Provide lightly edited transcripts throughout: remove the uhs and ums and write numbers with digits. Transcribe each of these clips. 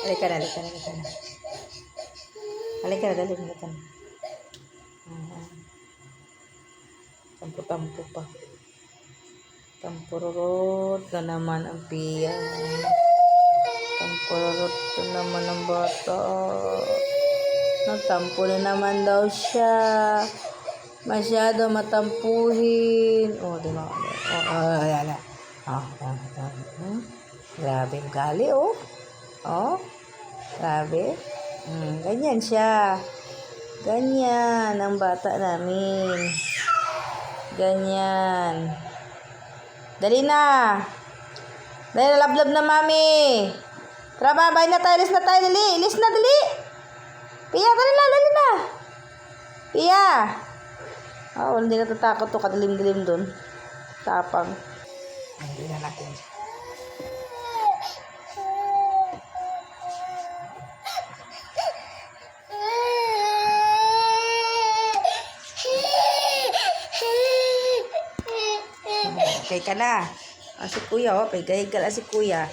Halika na, halika na, halika na. Halika na, dali, halika na. Tampo-tampo pa. Tampururot na naman ang Pia. Tampururot na naman ang bata. Nagtampo na naman daw siya. Masyado matampuhin. Oh, di ba? Oh, ayan na. Grabe yung gali, oh. Oh, grabe. Ganyan siya. Ganyan ang bata namin. Ganyan. Dali na. Dali na, lablab na, mami. Tara, babay na tayo. Ilis na tayo, dali. Ilis na, dali. Pia, dali na, dali na. Pia. Oh, hindi natatakot to. Kadilim-dilim dun. Tapang. Hindi na natin. Okay ka na. Si kuya, oh. Pagkahigal si kuya.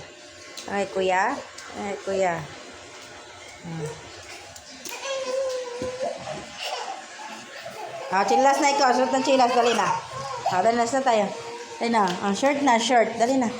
Ay, kuya. Ay, kuya. Chilas na ikaw. Suot ng chilas. Dali na. Dali na tayo. Dali na. Shirt na, shirt. Dali na.